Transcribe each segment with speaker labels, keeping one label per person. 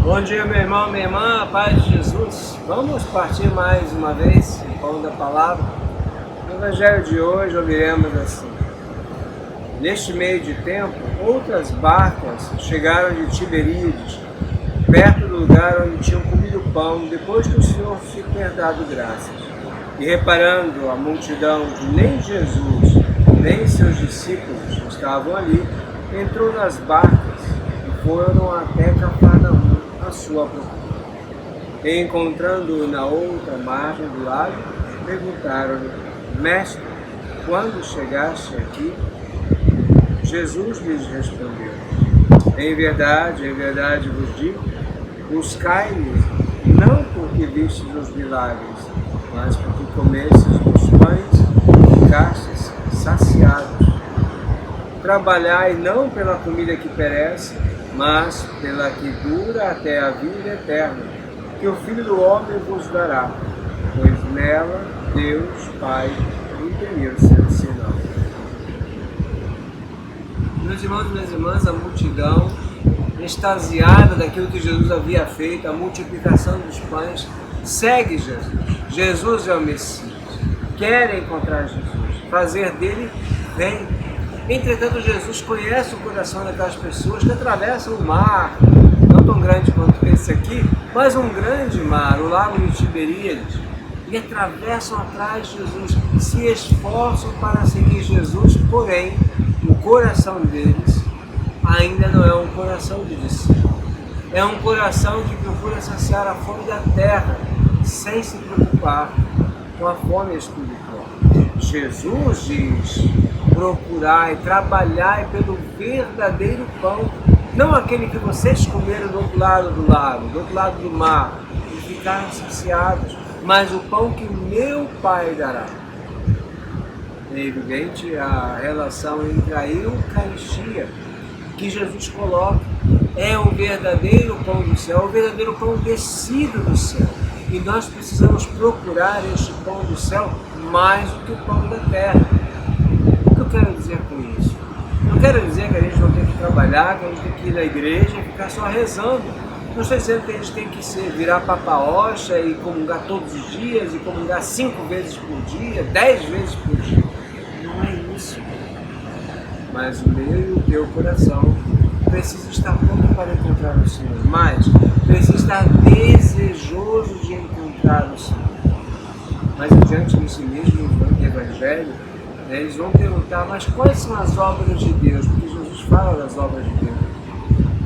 Speaker 1: Bom dia, meu irmão, minha irmã, a paz de Jesus. Vamos partir mais uma vez o pão da palavra. No evangelho de hoje ouviremos assim: neste meio de tempo, outras barcas chegaram de Tiberíades, perto do lugar onde tinham comido pão, depois que o Senhor tinha dado graças. E reparando a multidão que nem Jesus, nem seus discípulos estavam ali, entrou nas barcas e foram até Cafarnaum a sua procura. E encontrando-o na outra margem do lago, perguntaram-lhe: Mestre, quando chegaste aqui? Jesus lhes respondeu: em verdade vos digo, buscai-me não porque vistes os milagres, mas porque comestes dos pães e ficastes saciados. Trabalhai não pela comida que perece, mas pela que dura até a vida eterna, que o Filho do Homem vos dará, pois nela Deus Pai imprimiu o seu sinal. Meus irmãos e minhas irmãs, a multidão, extasiada daquilo que Jesus havia feito, a multiplicação dos pães, segue Jesus. Jesus é o Messias. Querem encontrar Jesus, fazer dele bem. Entretanto, Jesus conhece o coração daquelas pessoas que atravessam o mar, não tão grande quanto esse aqui, mas um grande mar, o lago de Tiberíades, e atravessam atrás de Jesus, se esforçam para seguir Jesus, porém, o coração deles ainda não é um coração de discípulo. É um coração que procura saciar a fome da terra, sem se preocupar com a fome espiritual. Jesus diz: procurai, trabalhai pelo verdadeiro pão, não aquele que vocês comeram do outro lado do lago, do outro lado do mar, e ficaram saciados, mas o pão que meu Pai dará. É evidente a relação entre a Eucaristia que Jesus coloca, é o verdadeiro pão do céu, o verdadeiro pão descido do céu. E nós precisamos procurar este pão do céu mais do que o pão da terra. O que eu quero dizer com isso? Não quero dizer que a gente não tem que trabalhar, que a gente tem que ir na igreja e ficar só rezando. Não estou dizendo que a gente tem que virar papa-oxa e comungar todos os dias, e comungar 5 vezes por dia, 10 vezes por dia. Não é isso. Mas o meu e o teu coração precisa estar pronto para encontrar o Senhor, mas precisa estar desejoso de encontrar o Senhor. Mas diante desse mesmo evangelho, eles vão perguntar: mas quais são as obras de Deus? Porque Jesus fala das obras de Deus.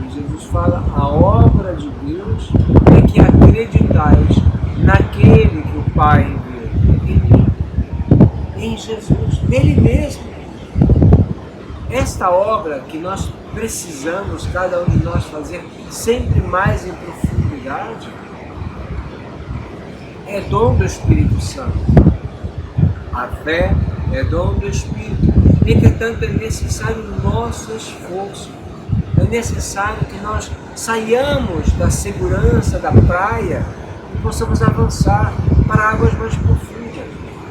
Speaker 1: E Jesus fala: a obra de Deus é que acreditais naquele que o Pai enviou, em Jesus, nele mesmo. Esta obra que nós precisamos, cada um de nós, fazer sempre mais em profundidade, é dom do Espírito Santo. A fé é dom do Espírito. Entretanto, é necessário o nosso esforço. É necessário que nós saiamos da segurança da praia e possamos avançar para águas mais profundas.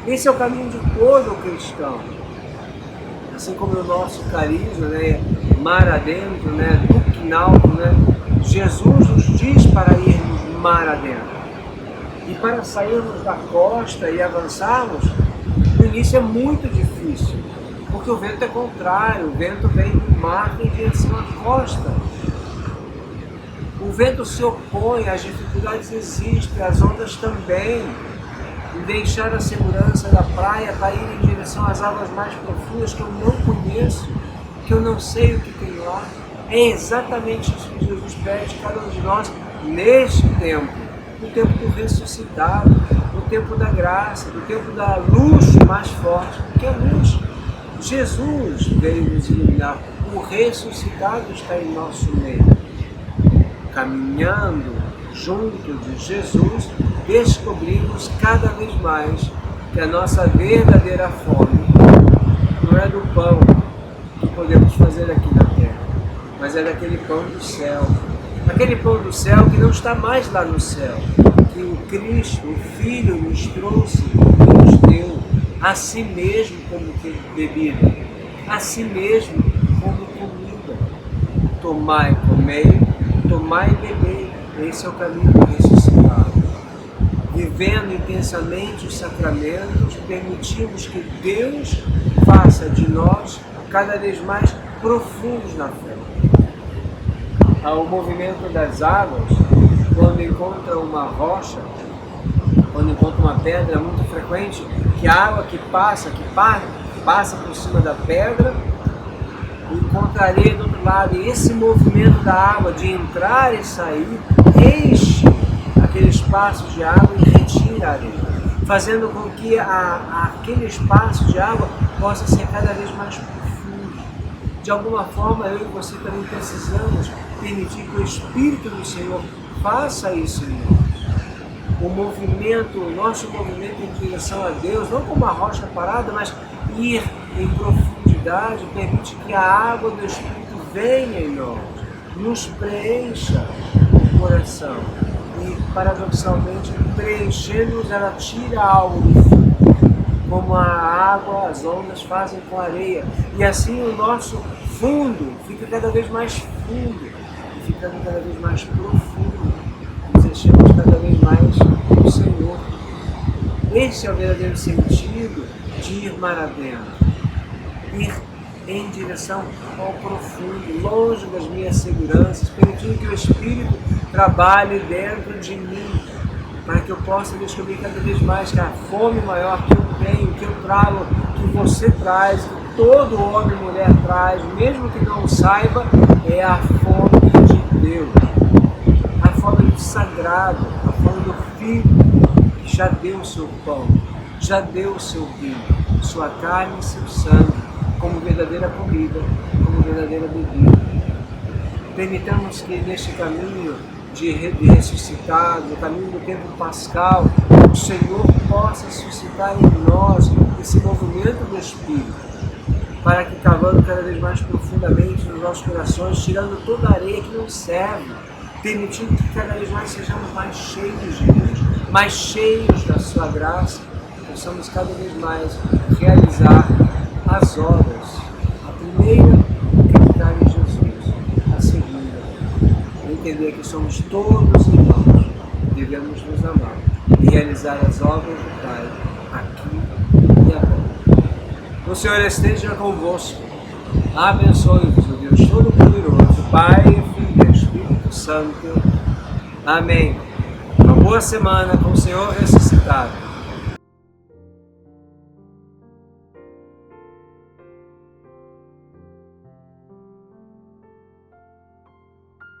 Speaker 1: Esse é o caminho de todo cristão. Assim como o nosso carisma, mar adentro, duquinaldo, Jesus nos diz para irmos mar adentro. E para sairmos da costa e avançarmos, no início é muito difícil, porque o vento é contrário, o vento vem do mar em direção à costa. O vento se opõe, as dificuldades existem, as ondas também. E deixar a segurança da praia para ir em direção às águas mais profundas que eu não conheço, que eu não sei o que tem lá. É exatamente isso que Jesus pede cada um de nós neste tempo, no tempo do ressuscitado, no tempo da graça, no tempo da luz mais forte, que é a luz. Jesus veio nos iluminar, o ressuscitado está em nosso meio. Caminhando junto de Jesus, descobrimos cada vez mais que a nossa verdadeira fome não é do pão que podemos fazer aqui na terra, mas é daquele pão do céu. Aquele pão do céu que não está mais lá no céu, que o Cristo, o Filho, nos trouxe e nos deu a si mesmo como bebida, a si mesmo como comida. Tomai, comei, tomai e bebei. Esse é o caminho do ressuscitado. Vivendo intensamente os sacramentos, permitimos que Deus faça de nós cada vez mais profundos na fé. O movimento das águas, quando encontra uma rocha, quando encontra uma pedra, é muito frequente que a água que passa por cima da pedra e encontra areia do outro lado. E esse movimento da água de entrar e sair enche aquele espaço de água e retira a areia, fazendo com que aquele espaço de água possa ser cada vez mais profundo. De alguma forma, eu e você também precisamos permitir que o Espírito do Senhor faça isso em nós. O nosso movimento em direção a Deus, não como uma rocha parada, mas ir em profundidade, permite que a água do Espírito venha em nós, nos preencha o coração. E, paradoxalmente, preenchendo-nos, ela tira algo do fundo, como a água, as ondas fazem com a areia. E assim o nosso fundo fica cada vez mais fundo, e ficando cada vez mais profundo, nos enchemos cada vez mais do Senhor. Esse é o verdadeiro sentido de ir mar adentro, ir em direção ao profundo, longe das minhas seguranças, permitindo que o Espírito trabalhe dentro de mim, para que eu possa descobrir cada vez mais que a fome maior que eu tenho, que eu trago, que você traz, que todo homem e mulher traz, mesmo que não saiba, é a fome de Deus, a fome do sagrado, a fome do Filho, que já deu o seu pão, já deu o seu vinho, sua carne e seu sangue, como verdadeira comida, como verdadeira bebida. Permitamos que neste caminho de ressuscitar, no caminho do tempo pascal, o Senhor possa suscitar em nós esse movimento do Espírito, para que, cavando cada vez mais profundamente nos nossos corações, tirando toda a areia que não serve, permitindo que cada vez mais sejamos mais cheios de Deus, mais cheios da sua graça, possamos cada vez mais realizar as obras. A primeira, acreditar em Jesus. A segunda, entender que somos todos irmãos, devemos nos amar e realizar as obras do Pai aqui e agora. O Senhor esteja convosco. Abençoe-vos o Deus Todo-Poderoso, Pai, Filho e Espírito Santo. Amém. Uma boa semana com o Senhor ressuscitado.